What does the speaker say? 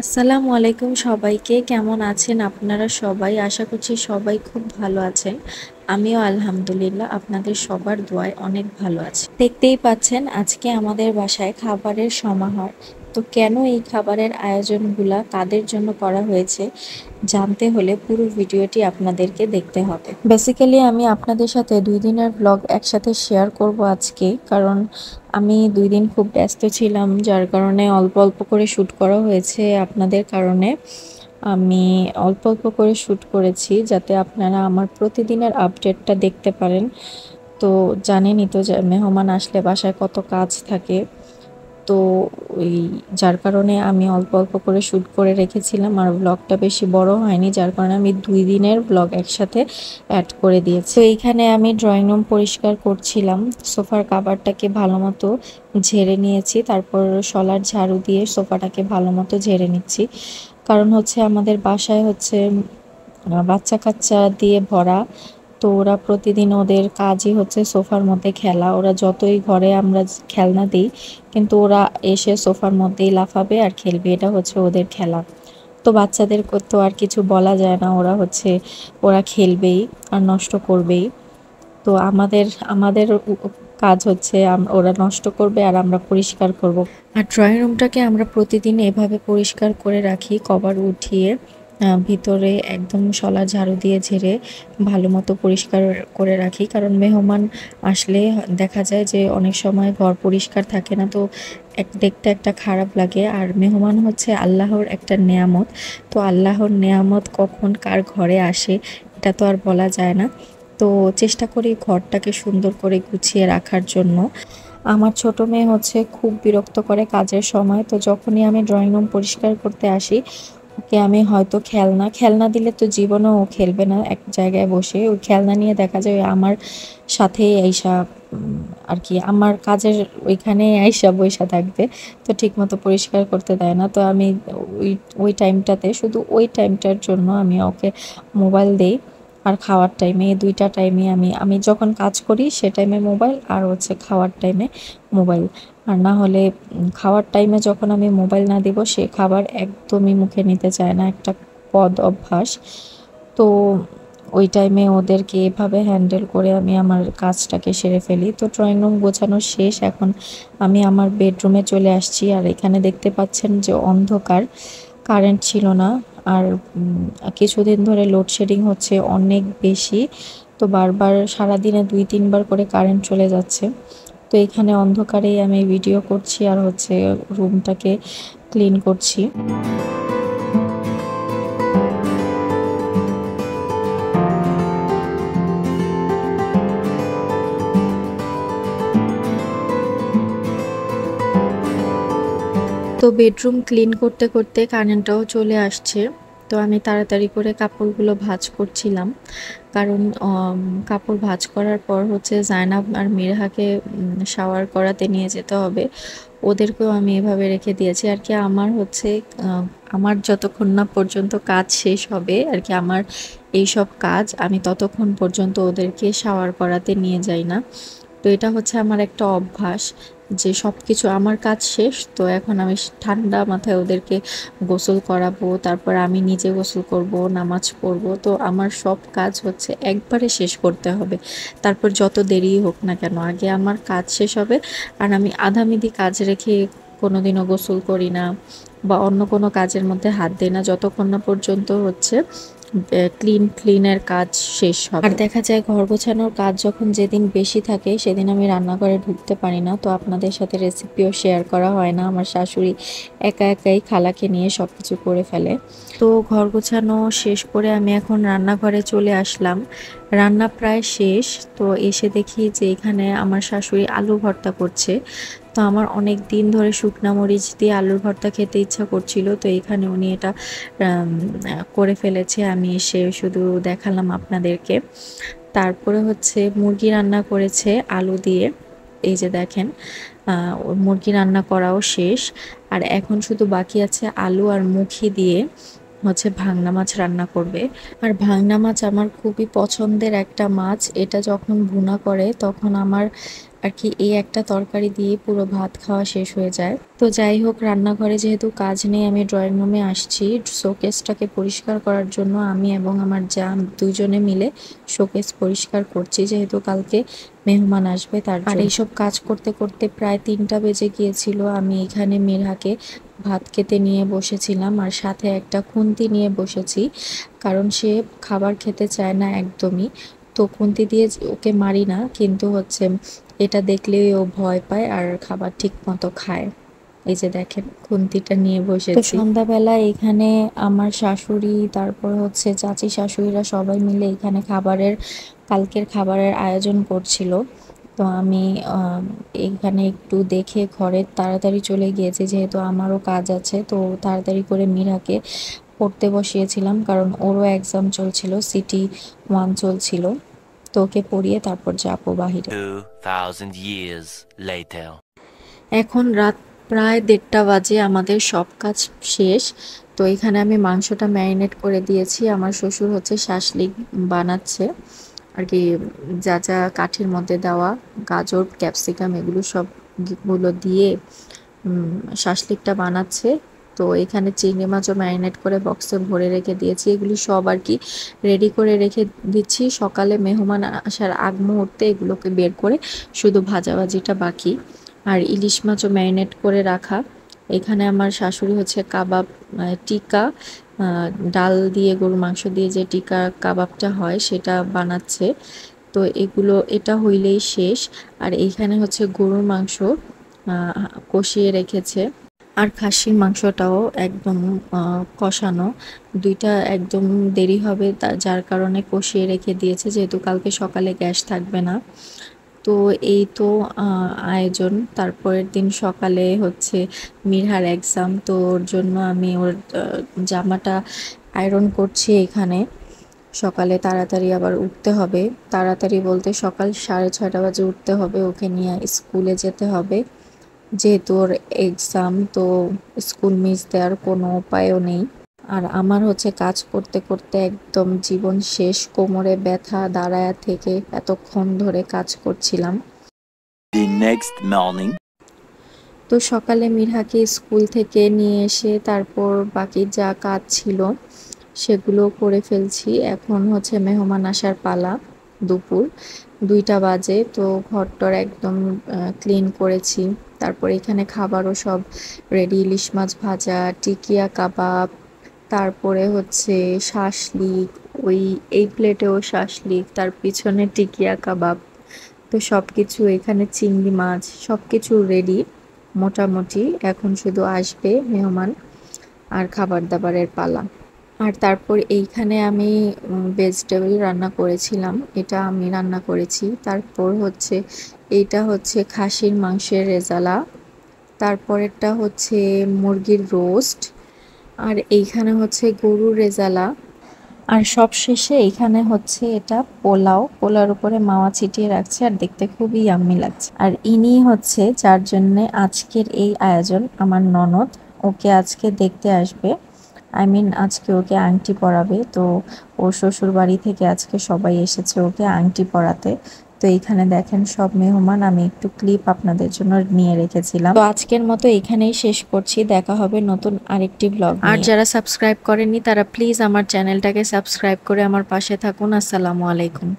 আসসালামু আলাইকুম সবাইকে। কেমন আছেন আপনারা সবাই? আশা করছি সবাই খুব ভালো আছেন। আমিও আলহামদুলিল্লাহ আপনাদের সবার দোয়ায় অনেক ভালো আছি। দেখতেই পাচ্ছেন আজকে আমাদের বাসায় খাবারের সমাহার। তো কেন এই খাবারের আয়োজনগুলা কাদের জন্য করা হয়েছে জানতে হলে পুরো ভিডিওটি আপনাদেরকে দেখতে হবে। বেসিক্যালি আমি আপনাদের সাথে 2 দিনের ব্লগ একসাথে শেয়ার করব আজকে, কারণ আমি 2 দিন খুব ব্যস্ত ছিলাম, যার কারণে অল্প অল্প করে শ্যুট করা হয়েছে আপনাদের কারণে। আমি অল্প অল্প করে শ্যুট করেছি যাতে আপনারা আমার প্রতিদিনের আপডেটটা দেখতে পারেন। তো জানেনই তো যে মেহমান আসলে বাসায় কত কাজ থাকে। তো ওই যার কারণে আমি অল্প অল্প করে শ্যুট করে রেখেছিলাম, আর ব্লগটা বেশি বড় হয়নি, যার কারণে আমি 2 দিনের ব্লগ একসাথে অ্যাড করে দিয়েছি। তো এইখানে আমি ড্রয়িং রুম পরিষ্কার করছিলাম, সোফার কাভারটাকে ভালো মতো ঝেড়ে নিয়েছি, তারপর শলার ঝাড়ু দিয়ে সোফাটাকে ভালো মতো ঝেড়ে নিচ্ছি। কারণ হচ্ছে আমাদের বাসায় হচ্ছে বাচ্চা কাচ্চা দিয়ে ভরা। তো ওরা প্রতিদিন ওদের কাজই হচ্ছে সোফার মধ্যে খেলা। ওরা যতই ঘরে আমরা খেলনা দিই, কিন্তু ওরা এসে সোফার মধ্যেই লাফাবে আর খেলবে, এটা হচ্ছে ওদের খেলা। তো বাচ্চাদের তো আর কিছু বলা যায় না, ওরা খেলবেই আর নষ্ট করবেই। তো আমাদের আমাদের কাজ হচ্ছে ওরা নষ্ট করবে আর আমরা পরিষ্কার করব। আর ড্রয়িং রুমটাকে আমরা প্রতিদিন এভাবে পরিষ্কার করে রাখি, কভার উঠিয়ে ভিতরে একদম শলা ঝাড়ু দিয়ে ঝেড়ে ভালো মতো পরিষ্কার করে রাখি। কারণ মেহমান আসলে দেখা যায় যে অনেক সময় ঘর পরিষ্কার থাকে না, তো দেখতে একটা খারাপ লাগে। আর মেহমান হচ্ছে আল্লাহর একটা নেয়ামত। তো আল্লাহর নেয়ামত কখন কার ঘরে আসে এটা তো আর বলা যায় না। তো চেষ্টা করি ঘরটাকে সুন্দর করে গুছিয়ে রাখার জন্য। আমার ছোট মেয়ে হচ্ছে খুব বিরক্ত করে কাজের সময়। তো যখনই আমি ড্রয়িং রুম পরিষ্কার করতে আসি, ওকে আমি হয়তো খেলনা দিলে তো জীবনেও ও খেলবে না এক জায়গায় বসে। ওই খেলনা নিয়ে দেখা যায় ওই আমার সাথেই আইসা আর কি আমার কাজের ওইখানে আইসা বইসা থাকবে। তো ঠিকমতো পরিষ্কার করতে দেয় না। তো আমি ওই ওই টাইমটাতে, শুধু ওই টাইমটার জন্য আমি ওকে মোবাইল দেই। আর খাওয়ার টাইমে, এই 2টা টাইমে আমি আমি যখন কাজ করি সে টাইমে মোবাইল, আর হচ্ছে খাওয়ার টাইমে মোবাইল। আর না হলে খাওয়ার টাইমে যখন আমি মোবাইল না দিব, সে খাবার একদমই মুখে নিতে চায় না, একটা বদ অভ্যাস। তো ওই টাইমে ওদেরকে এভাবে হ্যান্ডেল করে আমি আমার কাজটাকে সেরে ফেলি। তো ড্রয়িং রুম গোছানো শেষ, এখন আমি আমার বেডরুমে চলে আসছি। আর এখানে দেখতে পাচ্ছেন যে অন্ধকার, কারেন্ট ছিল না। আর কিছুদিন ধরে লোডশেডিং হচ্ছে অনেক বেশি। তো বারবার সারাদিনে 2-3 বার করে কারেন্ট চলে যাচ্ছে। তো এখানে অন্ধকারেই আমি ভিডিও করছি আর হচ্ছে রুমটাকে ক্লিন করছি। তো বেডরুম ক্লিন করতে করতে কারেন্টটাও চলে আসছে। তো আমি তাড়াতাড়ি করে কাপড়গুলো ভাঁজ করছিলাম, কারণ কাপড় ভাঁজ করার পর হচ্ছে জায়নাব আর মিরহাকে শাওয়ার করাতে নিয়ে যেতে হবে। ওদেরকেও আমি এভাবে রেখে দিয়েছি আর কি। আমার হচ্ছে আমার যতক্ষণ না পর্যন্ত কাজ শেষ হবে আর কি, আমার এইসব কাজ আমি ততক্ষণ পর্যন্ত ওদেরকে শাওয়ার করাতে নিয়ে যাই না। তো এটা হচ্ছে আমার একটা অভ্যাস যে সব কিছু আমার কাজ শেষ, তো এখন আমি ঠান্ডা মাথায় ওদেরকে গোসল করাবো, তারপর আমি নিজে গোসল করব, নামাজ পড়ব। তো আমার সব কাজ হচ্ছে একবারে শেষ করতে হবে, তারপর যত দেরি হোক না কেন আগে আমার কাজ শেষ হবে। আর আমি আধামিধি কাজ রেখে কোনোদিনও গোসল করি না বা অন্য কোনো কাজের মধ্যে হাত দিই না যতক্ষণ না পর্যন্ত হচ্ছে ক্লিনের কাজ শেষ হবে। আর দেখা যায় ঘর গোছানোর কাজ যখন যেদিন বেশি থাকে সেদিন আমি রান্নাঘরে ঢুকতে পারি না, তো আপনাদের সাথে রেসিপিও শেয়ার করা হয় না। আমার শাশুড়ি একা একাই খালাকে নিয়ে সব কিছু করে ফেলে। তো ঘর গোছানো শেষ করে আমি এখন রান্নাঘরে চলে আসলাম। রান্না প্রায় শেষ। তো এসে দেখি যে এখানে আমার শাশুড়ি আলু ভর্তা করছে। তো আমার অনেক দিন ধরে শুকনা মরিচ দিয়ে আলুর ভর্তা খেতে ইচ্ছা করছিল, তো এখানে উনি এটা করে ফেলেছে। আমি এসে শুধু দেখালাম আপনাদেরকে। তারপরে হচ্ছে মুরগি রান্না করেছে আলু দিয়ে, এই যে দেখেন। মুরগি রান্না করাও শেষ, আর এখন শুধু বাকি আছে আলু আর মুখি দিয়ে হচ্ছে ভাংনা মাছ রান্না করবে। আর ভাংনা মাছ আমার খুবই পছন্দের একটা মাছ। এটা যখন ভুনা করে তখন আমার আর কি এই একটা তরকারি দিয়ে পুরো ভাত খাওয়া শেষ হয়ে যায়। তো যাই হোক, রান্নাঘরে যেহেতু কাজ নেই, আমি ড্রয়িং রুমে আসছি শোকেসটাকে পরিষ্কার করার জন্য। আমি এবং আমার যা দুজনে মিলে শোকেস পরিষ্কার করছি, যেহেতু কালকে মেহমান আসবে তার জন্য। আর এইসব কাজ করতে করতে প্রায় 3টা বেজে গিয়েছিল। আমি এখানে মিরহাকে ভাত খেতে নিয়ে বসেছিলাম আর সাথে একটা খুন্তি নিয়ে বসেছি, কারণ সে খাবার খেতে চায় না একদমই। তো খুন্তি দিয়ে ওকে মারি না, কিন্তু হচ্ছে এটা দেখলেই ও ভয় পায় আর খাবার ঠিক মতো খায়। এই যে দেখেন, খুন্তিটা নিয়ে বসেছি। তো সন্ধ্যাবেলা এখানে আমার শাশুড়ি, তারপর হচ্ছে চাচি শাশুড়িরা সবাই মিলে এখানে কালকের খাবারের আয়োজন করছিল। তো আমি এখানে একটু দেখে ঘরে তাড়াতাড়ি চলে গিয়েছি, যেহেতু আমারও কাজ আছে। তো তাড়াতাড়ি করে মীরাকে পড়তে বসিয়েছিলাম, কারণ ওরও এক্সাম চলছিল, সিটি 1 চলছিল। তো ওকে পড়িয়ে তারপর যাবো বাহিরে। 2000 years later. এখন রাত প্রায় 1:30 বাজে, আমাদের সব কাজ শেষ। তো এখানে আমি মাংসটা ম্যারিনেট করে দিয়েছি। আমার শ্বশুর হচ্ছে শাসলিক বানাচ্ছে আর কি, যা যা কাঠির মধ্যে দেওয়া গাজর ক্যাপসিকাম এগুলো সবগুলো দিয়ে শাসলিকটা বানাচ্ছে। তো এখানে চিংড়ি মাছও ম্যারিনেট করে বক্সে ভরে রেখে দিয়েছি। এগুলি সব আর কি রেডি করে রেখে দিচ্ছি, সকালে মেহমান আসার আগ মুহূর্তে এগুলোকে বের করে শুধু ভাজাভাজিটা বাকি। আর ইলিশ মাছও ম্যারিনেট করে রাখা। এখানে আমার শাশুড়ি হচ্ছে কাবাব টিকা, ডাল দিয়ে গরুর মাংস দিয়ে যে টিকা কাবাবটা হয় সেটা বানাচ্ছে। তো এটা হইলেই শেষ। আর এইখানে হচ্ছে গরুর মাংস কষিয়ে রেখেছে, আর খাসির মাংসটাও একদম কষানো। দুইটা একদম দেরি হবে, যার কারণে কষিয়ে রেখে দিয়েছে, যেহেতু কালকে সকালে গ্যাস থাকবে না। তো এই তো আয়োজন। তারপরের দিন সকালে হচ্ছে মিরহার এক্সাম, তো ওর জন্য আমি ওর জামাটা আয়রন করছি এখানে। সকালে তাড়াতাড়ি আবার উঠতে হবে, তাড়াতাড়ি বলতে সকাল 6:30 বাজে উঠতে হবে, ওকে নিয়ে স্কুলে যেতে হবে। যেহেতু ওর এক্সাম, তো স্কুল মিস দেওয়ার কোনো উপায়ও নেই। আর আমার হচ্ছে কাজ করতে করতে একদম জীবন শেষ, কোমরে ব্যথা, দাঁড়ায়া থেকে এতক্ষণ ধরে কাজ করছিলাম। The next morning. তো সকালে মিরহাকে স্কুল থেকে নিয়ে এসে তারপর বাকি যা কাজ ছিল সেগুলো করে ফেলছি। এখন হচ্ছে মেহমান আসার পালা। দুপুর 2টা বাজে। তো ঘরটর একদম ক্লিন করেছি। তারপর এখানে খাবারও সব রেডি, ইলিশ মাছ ভাজা, টিকিয়া কাবাব, তারপরে হচ্ছে শাসলিক, এই প্লেটেও শাসলিক, তার পিছনে টিকিয়া কাবাব। তো সব কিছু এখানে, চিংড়ি মাছ সব কিছু রেডি মোটামুটি। এখন শুধু আসবে মেহমান আর খাবার দাবারের পালা। আর তারপর এইখানে আমি ভেজিটেবল রান্না করেছিলাম, এটা আমি রান্না করেছি। তারপর হচ্ছে এইটা হচ্ছে খাসির মাংসের রেজালা, তারপরেরটা হচ্ছে মুরগির রোস্ট, আর এইখানে হচ্ছে গরুর রেজালা। আর সবশেষে এইখানে হচ্ছে এটা পোলাওর উপরে মাওয়া ছিটিয়ে রাখছে, আর দেখতে খুবই ইয়াম্মি লাগছে। আর ইনি হচ্ছে যার জন্য আজকের এই আয়োজন, আমার ননদ। ওকে আজকে দেখতে আসবে, আজকে ওকে আংটি পরাবে। তো ওর শ্বশুর বাড়ি থেকে আজকে সবাই এসেছে ওকে আংটি পরাতে। তো এইখানে দেখেন সব মেহমান, আমি একটু ক্লিপ আপনাদের জন্য নিয়ে রেখেছিলাম। তো আজকের মতো এখানেই শেষ করছি, দেখা হবে নতুন আরেকটি ব্লগ। আর যারা সাবস্ক্রাইব করেননি তারা প্লিজ আমার চ্যানেলটাকে সাবস্ক্রাইব করে আমার পাশে থাকুন। আসসালামু আলাইকুম।